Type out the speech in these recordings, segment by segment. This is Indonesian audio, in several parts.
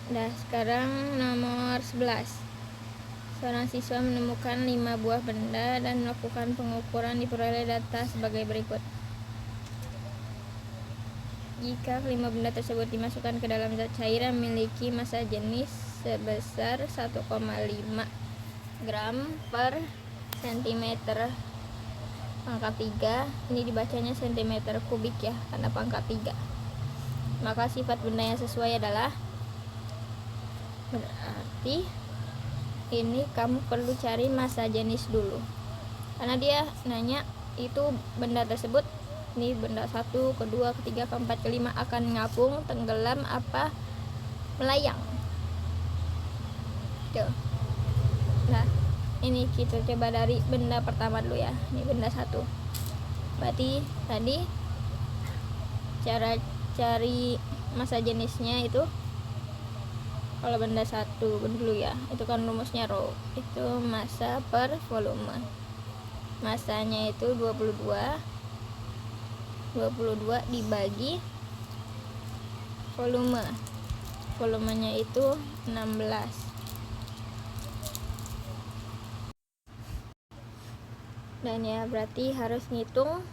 Nah, sekarang nomor 11. Seorang siswa menemukan 5 buah benda dan melakukan pengukuran. Diperoleh data sebagai berikut. Jika kelima benda tersebut dimasukkan ke dalam zat cair yang memiliki massa jenis sebesar 1,5 gram per sentimeter pangkat 3, ini dibacanya sentimeter kubik ya, karena pangkat 3, maka sifat benda yang sesuai adalah, berarti ini kamu perlu cari massa jenis dulu, karena dia nanya itu benda tersebut, ini benda 1, kedua, ketiga, keempat, kelima akan ngapung, tenggelam, apa melayang. Tuh. Nah, ini kita coba dari benda pertama dulu ya. Ini benda 1. Berarti tadi cara cari massa jenisnya itu, kalau benda 1 dulu ya, itu kan rumusnya rho, itu massa per volume. Massanya itu 22 dibagi volume. Volumenya itu 16. Dan ya berarti harus ngitung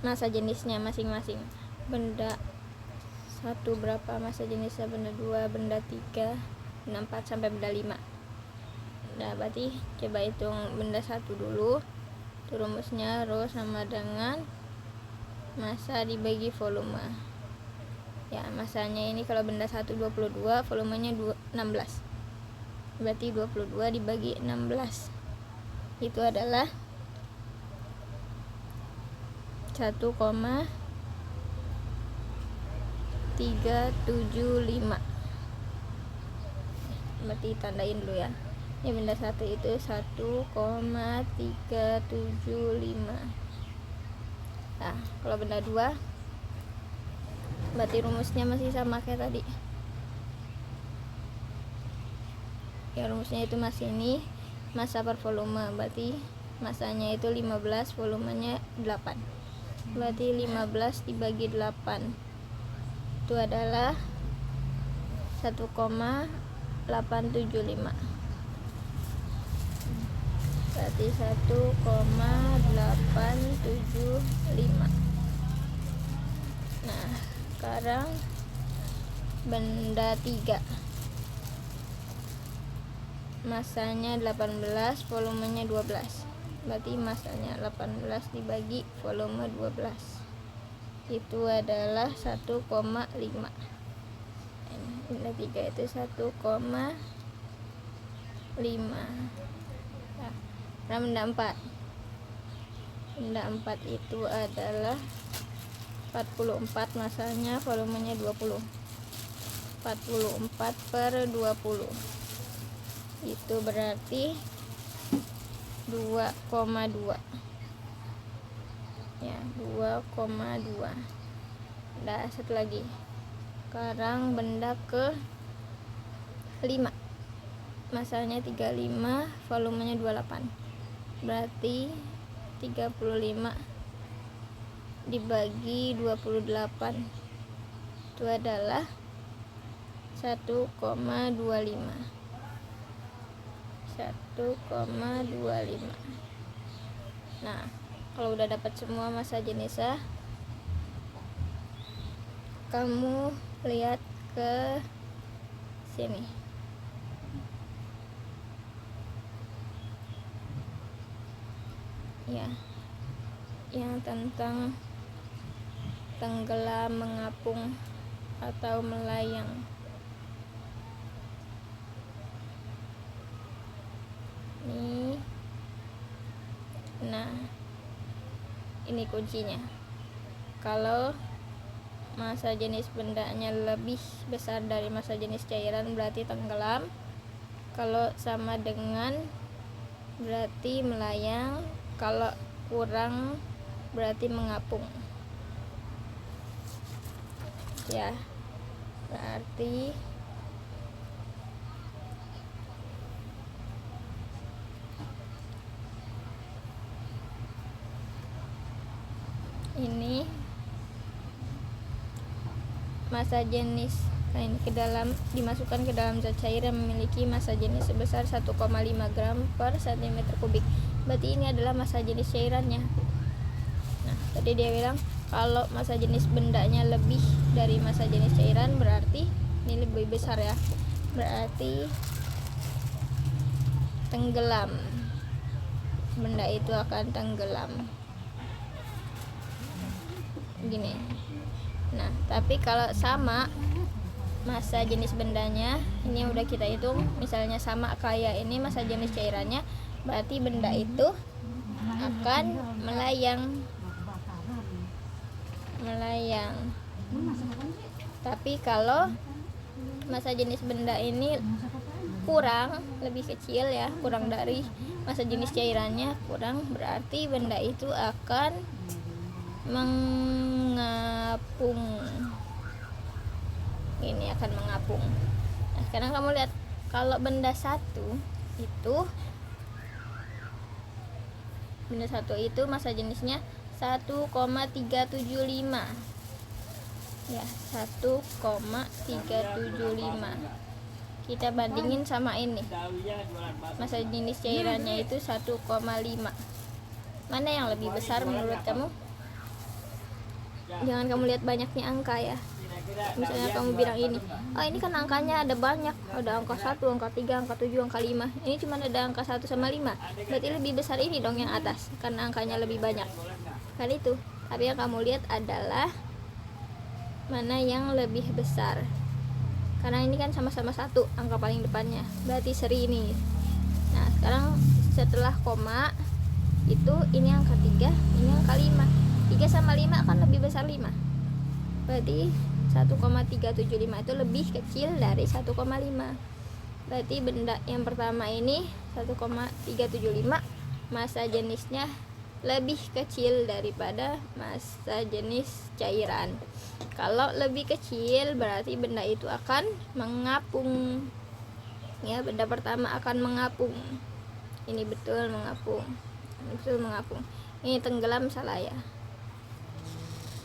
massa jenisnya masing-masing. Benda 1 berapa massa jenisnya, benda 2, benda 3, benda 4 sampai benda 5. Nah, berarti coba hitung benda 1 dulu. Itu rumusnya rho sama dengan massa dibagi volume. Ya, massanya ini kalau benda 1 22, volumenya 16. Berarti 22 dibagi 16. Itu adalah 1,375. Berarti tandain dulu ya. Ini benda 1 itu 1,375. Nah, kalau benda 2 berarti rumusnya masih sama kayak tadi. Ya, rumusnya itu masih ini, massa per volume. Berarti massanya itu 15, volumenya 8. Berarti 15 dibagi 8 itu adalah 1,875. Berarti 1,875. Nah, sekarang benda 3, massanya 18, volumenya 12. Berarti massanya 18 dibagi volume 12 itu adalah 1,5. Benda 3 itu 1,5. Nah, benda 4 itu adalah 44, massanya, volumenya 20. 44 per 20 itu berarti 2,2 ya, 2,2. Nah, satu lagi. Sekarang benda ke 5, massanya 35, volumenya 28. Berarti 35 dibagi 28 itu adalah 1,25. 1,25. Nah, kalau udah dapat semua massa jenisnya, kamu lihat ke sini. Ya, yang tentang tenggelam, mengapung, atau melayang. Nih. Nah, ini kuncinya. Kalau massa jenis bendanya lebih besar dari massa jenis cairan berarti tenggelam. Kalau sama dengan berarti melayang. Kalau kurang berarti mengapung. Ya, berarti ini massa jenis Nah, ini dimasukkan ke dalam zat cair yang memiliki massa jenis sebesar 1,5 gram per cm kubik. Berarti ini adalah massa jenis cairannya. Nah, tadi dia bilang kalau massa jenis bendanya lebih dari massa jenis cairan, berarti ini lebih besar ya. Berarti tenggelam. Benda itu akan tenggelam. Gini. Nah, tapi kalau sama massa jenis bendanya, ini udah kita hitung, misalnya sama kayak ini massa jenis cairannya, berarti benda itu akan melayang. Tapi kalau massa jenis benda ini kurang, lebih kecil ya, kurang dari massa jenis cairannya, kurang, berarti benda itu akan mengapung. Ini akan mengapung. Nah, sekarang kamu lihat kalau benda satu itu massa jenisnya 1,375 ya, 1,375. Kita bandingin sama ini, massa jenis cairannya itu 1,5. Mana yang lebih besar menurut kamu? Jangan kamu lihat banyaknya angka ya. Misalnya kamu bilang ini kan angkanya ada banyak, ada angka 1, angka 3, angka 7, angka 5. Ini cuma ada angka 1 sama 5. Berarti lebih besar ini dong yang atas, karena angkanya lebih banyak. Kan itu. Tapi yang kamu lihat adalah mana yang lebih besar. Karena ini kan sama-sama 1, angka paling depannya. Berarti seri ini. Nah, sekarang setelah koma itu ini angka 3, ini angka 5. 3 sama 5 akan lebih besar 5. Berarti 1,375 itu lebih kecil dari 1,5. Berarti benda yang pertama ini 1,375, massa jenisnya lebih kecil daripada massa jenis cairan. Kalau lebih kecil berarti benda itu akan mengapung. Ya, benda pertama akan mengapung. Ini betul mengapung. Ini tenggelam, salah ya.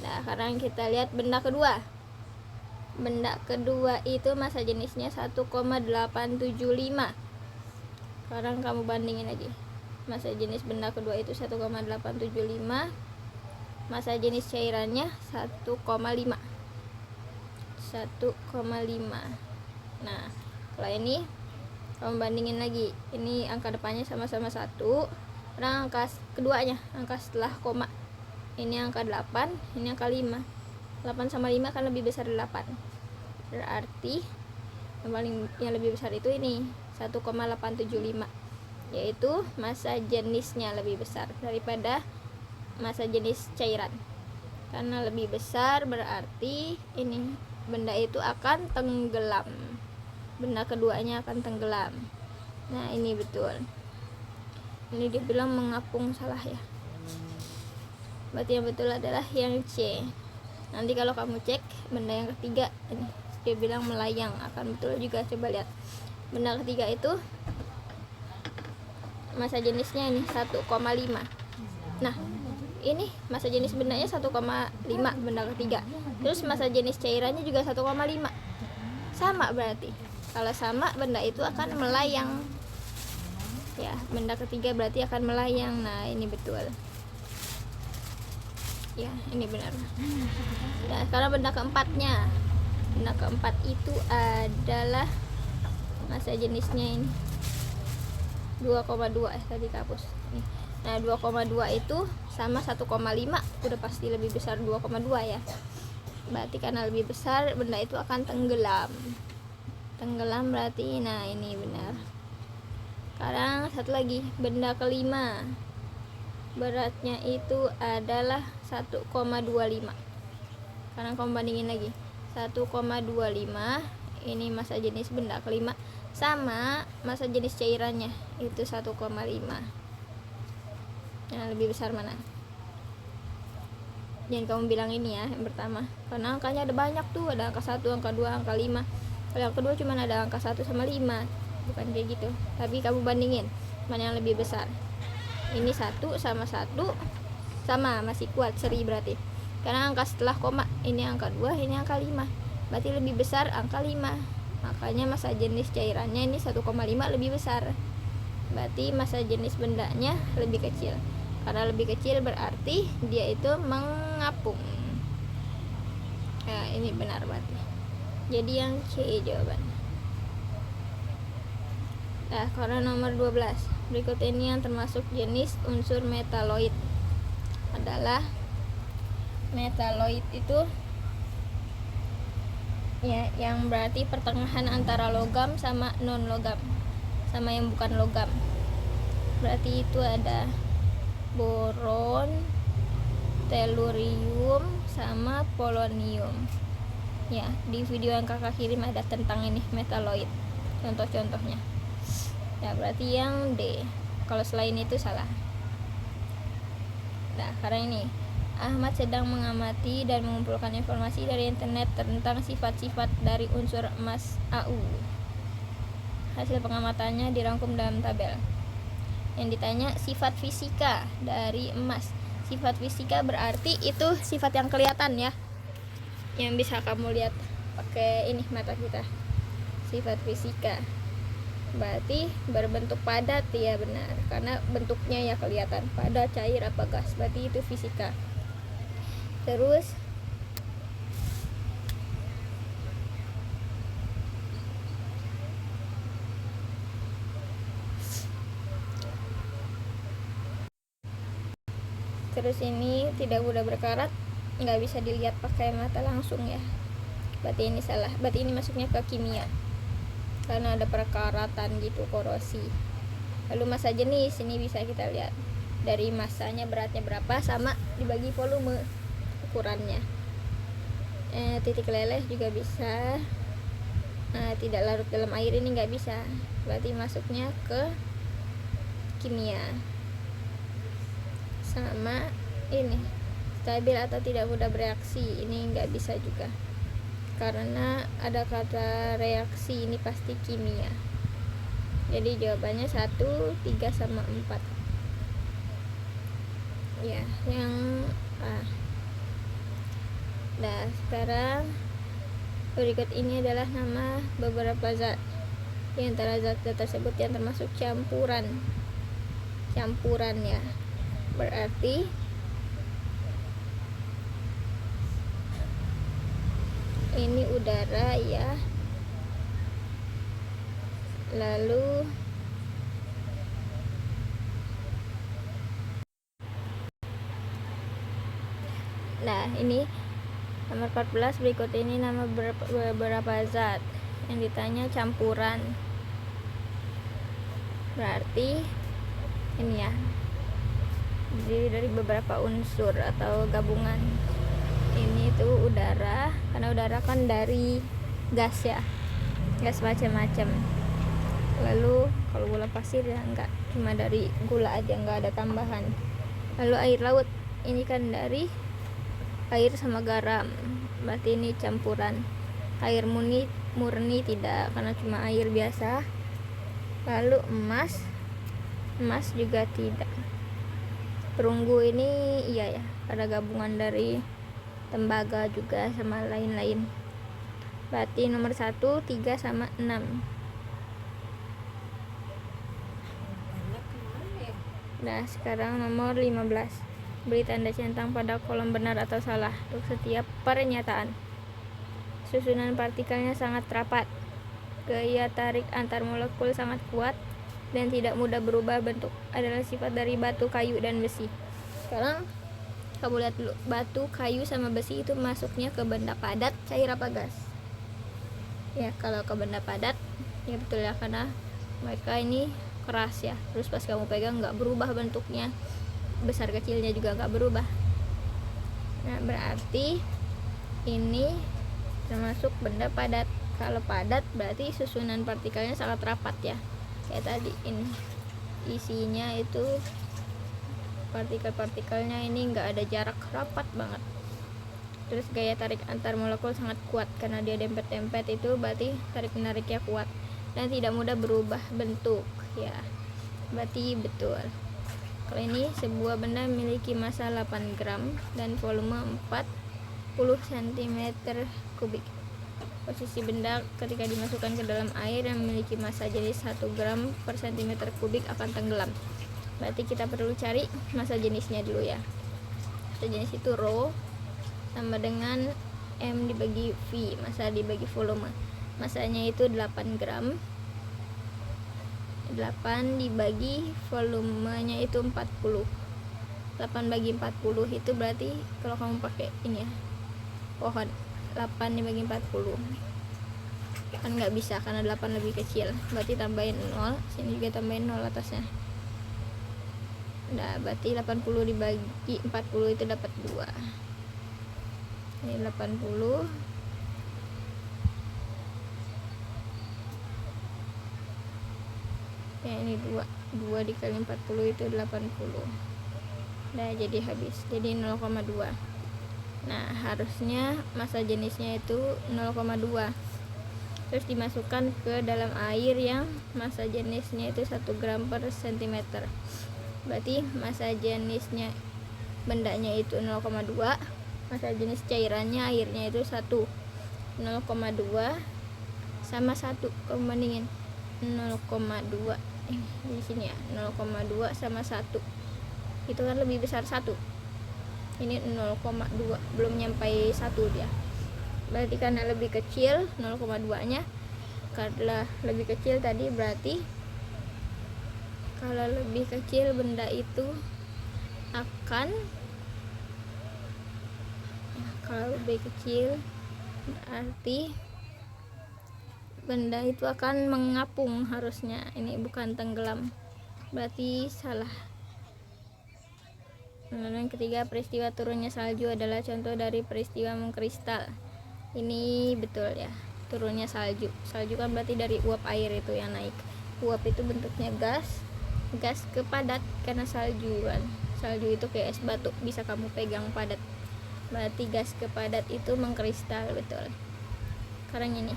Nah, sekarang kita lihat benda kedua. Benda kedua itu massa jenisnya 1,875. Sekarang kamu bandingin lagi. Massa jenis benda kedua itu 1,875. Massa jenis cairannya 1,5. Nah, kalau ini kamu bandingin lagi. Ini angka depannya sama-sama 1. Sekarang angka keduanya, angka setelah koma. Ini angka 8, ini angka 5. 8 sama 5 kan lebih besar 8. Berarti yang lebih besar itu ini 1,875, yaitu massa jenisnya lebih besar daripada massa jenis cairan. Karena lebih besar berarti ini benda itu akan tenggelam. Benda keduanya akan tenggelam. Nah, ini betul. Ini dia bilang mengapung, salah ya. Berarti yang betul adalah yang C. Nanti kalau kamu cek benda yang ketiga, ini dia bilang melayang, akan betul juga. Coba lihat benda ketiga itu massa jenisnya ini 1,5. Nah, ini massa jenis bendanya 1,5 benda ketiga. Terus massa jenis cairannya juga 1,5. Sama berarti. Kalau sama, benda itu akan melayang. Ya, benda ketiga berarti akan melayang. Nah, ini betul. Ya, ini benar. Nah, sekarang benda keempatnya. Benda keempat itu adalah massa jenisnya ini 2,2 tadi kapus. Nah, 2,2 itu sama 1,5, udah pasti lebih besar 2,2 ya. Berarti karena lebih besar, benda itu akan tenggelam. Tenggelam berarti, nah ini benar. Sekarang satu lagi, benda kelima. Beratnya itu adalah 1,25. Sekarang kamu bandingin lagi. 1,25, ini massa jenis benda kelima, sama massa jenis cairannya itu 1,5. Nah, lebih besar mana? Jangan kamu bilang ini ya, yang pertama, karena angkanya ada banyak tuh, ada angka 1, angka 2, angka 5. Kalau yang kedua cuma ada angka 1 sama 5, bukan kayak gitu. Tapi kamu bandingin mana yang lebih besar. Ini 1 sama 1 sama, masih kuat, seri berarti. Karena angka setelah koma, ini angka 2, ini angka 5. berarti lebih besar angka 5. Makanya massa jenis cairannya ini 1,5 lebih besar. Berarti massa jenis bendanya lebih kecil. Karena lebih kecil berarti dia itu mengapung. Nah, ini benar berarti. Jadi yang C jawaban. Nah, karena nomor 12. Berikut ini yang termasuk jenis unsur metaloid adalah metaloid itu ya yang berarti pertengahan antara logam sama non logam, sama yang bukan logam. Berarti itu ada boron, tellurium sama polonium. Ya, di video yang kakak kirim ada tentang ini metaloid, contoh-contohnya. Ya, berarti yang D. Kalau selain itu salah. Nah, karena ini Ahmad sedang mengamati dan mengumpulkan informasi dari internet tentang sifat-sifat dari unsur emas Au. Hasil pengamatannya dirangkum dalam tabel. Yang ditanya sifat fisika dari emas. Sifat fisika berarti itu sifat yang kelihatan ya, yang bisa kamu lihat pakai ini mata kita. Sifat fisika berarti berbentuk padat, ya benar, karena bentuknya ya kelihatan padat, cair apa gas, berarti itu fisika. Terus ini tidak mudah berkarat, nggak bisa dilihat pakai mata langsung ya, berarti ini salah. Berarti ini masuknya ke kimia karena ada perkaratan gitu, korosi. Lalu massa jenis ini bisa kita lihat dari massanya, beratnya berapa, sama dibagi volume ukurannya. Titik leleh juga bisa. Tidak larut dalam air ini nggak bisa, berarti masuknya ke kimia. Sama ini stabil atau tidak mudah bereaksi, ini nggak bisa juga karena ada kata reaksi, ini pasti kimia. Jadi jawabannya 1, 3, sama 4 ya, yang A. Nah, sekarang berikut ini adalah nama beberapa zat. Di antara zat-zat tersebut yang termasuk campuran ya, berarti ini udara ya. Lalu nah, ini nomor 14. Berikut ini nama beberapa zat. Yang ditanya campuran, berarti ini ya, dari beberapa unsur atau gabungan. Ini tuh udara, karena udara kan dari gas ya, gas macam-macam. Lalu kalau gula pasir ya enggak, cuma dari gula aja, enggak ada tambahan. Lalu air laut, ini kan dari air sama garam, berarti ini campuran. Air murni tidak, karena cuma air biasa. Lalu emas juga tidak. Perunggu ini iya ya, ada gabungan dari tembaga juga sama lain-lain. Berarti nomor 1, 3, sama 6. Nah, sekarang nomor 15. Beri tanda centang pada kolom benar atau salah untuk setiap pernyataan. Susunan partikelnya sangat rapat. Gaya tarik antar molekul sangat kuat dan tidak mudah berubah bentuk. Adalah sifat dari batu, kayu, dan besi. Sekarang kamu lihat dulu, batu, kayu, sama besi itu masuknya ke benda padat, cair apa gas? Ya, kalau ke benda padat ya betul ya, karena mereka ini keras ya, terus pas kamu pegang nggak berubah bentuknya, besar kecilnya juga nggak berubah. Nah, berarti ini termasuk benda padat. Kalau padat berarti susunan partikelnya sangat rapat ya, kayak tadi ini isinya itu partikel-partikelnya ini nggak ada jarak, rapat banget. Terus gaya tarik antar molekul sangat kuat, karena dia dempet-dempet itu berarti tarik menariknya kuat dan tidak mudah berubah bentuk ya, berarti betul. Kalau ini sebuah benda memiliki massa 8 gram dan volume 40 cm kubik. Posisi benda ketika dimasukkan ke dalam air yang memiliki massa jenis 1 gram per cm kubik akan tenggelam. Berarti kita perlu cari massa jenisnya dulu ya. Massa jenis itu rho sama dengan M dibagi V, massa dibagi volume. Massanya itu 8 gram. 8 dibagi volumenya itu 40. 8 bagi 40 itu berarti kalau kamu pakai ini ya, pohon 8 dibagi 40 kan nggak bisa karena 8 lebih kecil, berarti tambahin 0, sini juga tambahin 0 atasnya. Nah, berarti 80 dibagi 40 itu dapat 2. Ini 80 ya, ini 2 dikali 40 itu 80. Nah, jadi habis, jadi 0,2. Nah, harusnya massa jenisnya itu 0,2. Terus dimasukkan ke dalam air yang massa jenisnya itu 1 gram per cm. Berarti massa jenisnya bendanya itu 0,2, massa jenis cairannya airnya itu 1. 0,2 sama 1, kamu bandingin 0,2 di sini ya, 0,2 sama 1 itu kan lebih besar 1. Ini 0,2, belum nyampe 1 dia. Berarti karena lebih kecil 0,2 nya, karena lebih kecil tadi, berarti kalau lebih kecil benda itu akan kalau lebih kecil berarti benda itu akan mengapung harusnya. Ini bukan tenggelam, berarti salah. Lalu yang ketiga, peristiwa turunnya salju adalah contoh dari peristiwa mengkristal. Ini betul ya, turunnya salju. Salju kan berarti dari uap air itu yang naik. Uap itu bentuknya gas ke padat karena salju kan. Salju itu kayak es batu, bisa kamu pegang padat. Berarti gas ke padat itu mengkristal, betul. Sekarang ini,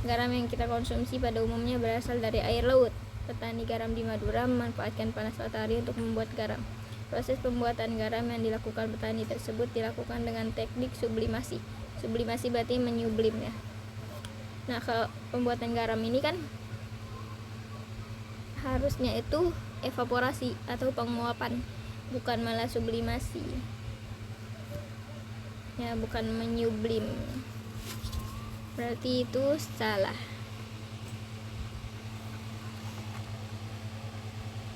garam yang kita konsumsi pada umumnya berasal dari air laut. Petani garam di Madura memanfaatkan panas matahari untuk membuat garam. Proses pembuatan garam yang dilakukan petani tersebut dilakukan dengan teknik sublimasi. Sublimasi berarti menyublim ya. Nah, kalau pembuatan garam ini kan harusnya itu evaporasi atau penguapan, bukan malah sublimasi. Ya, bukan menyublim. Berarti itu salah.